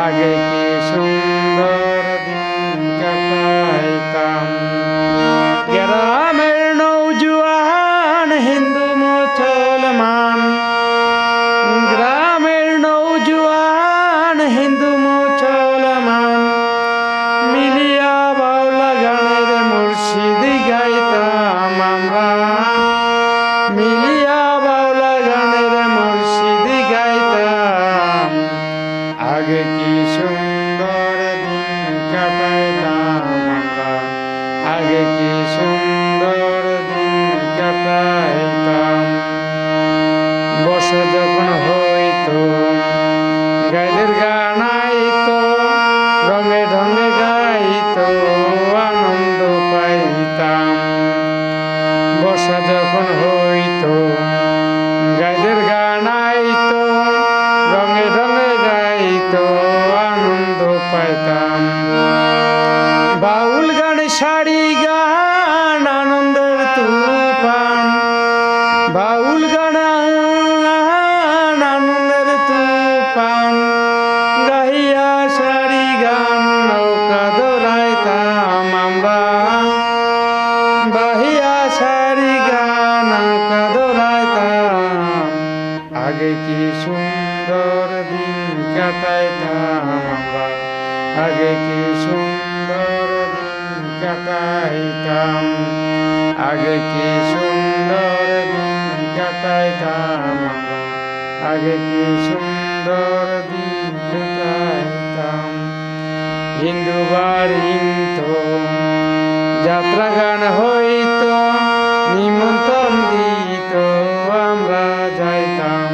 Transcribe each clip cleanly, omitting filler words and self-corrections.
আগে কি সুন্দর দিন কাটাইতাম। গ্রামের নৌজওয়ান হিন্দু মুসলমান, গ্রামের নৌজওয়ান হিন্দু মুসলমান মিলিয়া বাউলা গানের মুর্শিদি গাইতাম আমরা। মিলিয়া বাউলা গানের মুর্শিদি গাইতাম। আগে কি সুন্দর দিন কাটাইতাম আমরা। আগে কি সুন্দর দিন কাটাইতাম। বর্ষা যখন হইতো গাইদের গান আইতো, রঙে ঢঙে গাইতো আনন্দ পাইতাম। বর্ষা যখন হইতো গাইদের গান আইতো, রঙে ঢঙে গাইতো আনন্দ পাইতাম। বাউল গান সারি গান আনন্দের তুফান, বাউল গান আনন্দের তুফান গাহিয়া সারি গান নৌকা দৌড়াইতাম আমরা। বাহিয়া সারি গান নৌকা দৌড়াইতাম। আগে কি সুন্দর দিন কাটাইতাম আমরা। আগে কি সুন্দর দিন কাটাইতাম। আগে কি সুন্দর দিন কাটাইতাম আমরা। আগে কি সুন্দর দিন কাটাইতাম। হিন্দু বাড়িতো যাত্রা গান হইতো, নিমন্ত্রণ দিত আমরা যাইতাম।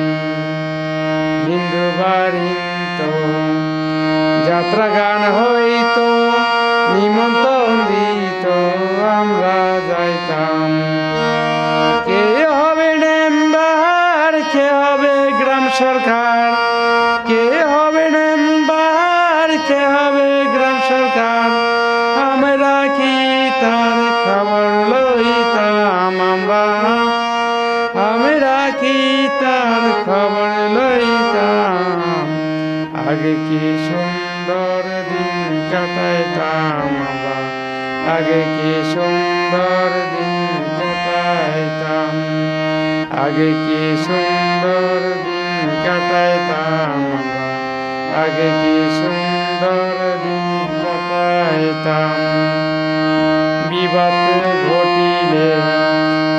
হিন্দু বাড়িতো যাত্রা গান হইতো, নিমন্ত্রণ দিত আমরা যাইতাম। কে হবে মেম্বার, কে হবে গ্রাম সরকার, কে হবে মেম্বার, কে হবে গ্রাম সরকার আমরা কি তার খবর লইতাম আমরা। আমরা কি তার খবর লইতাম। আগে কি সুন্দর দিন কাটাইতাম আমরা। আগে কি সুন্দর দিন কাটাইতাম। আগে কি সুন্দর দিন কাটাইতাম আমরা। আগে কি সুন্দর দিন কাটাইতাম। বিবাদ ঘটিলে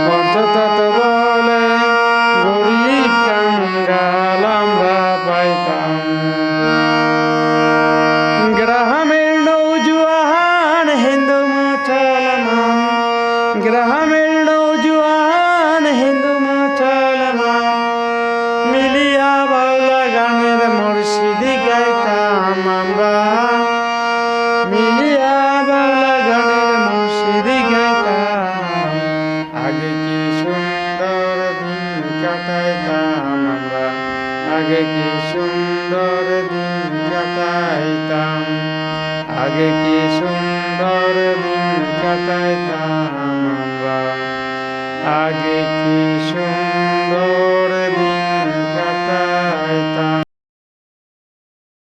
পঞ্চতত্ত্ব বলে গরিব কাঙ্গাল আমরা পাইতাম। গ্রামের নৌজওয়ান হিন্দু মুসলমান, গ্রামের নৌজওয়ান হিন্দু মুসলমান মিলিয়া বাউলা গানের মুর্শিদি গাইতাম আমরা। মিলিয়া বাউলা গানের মুর্শিদি গাইতাম। আগে কি সুন্দর দিন কাটাইতাম আমরা। আগে কি সুন্দর দিন কাটাইতাম। আগে কি সুন্দর দিন কাটাইতাম আমরা। আগে কি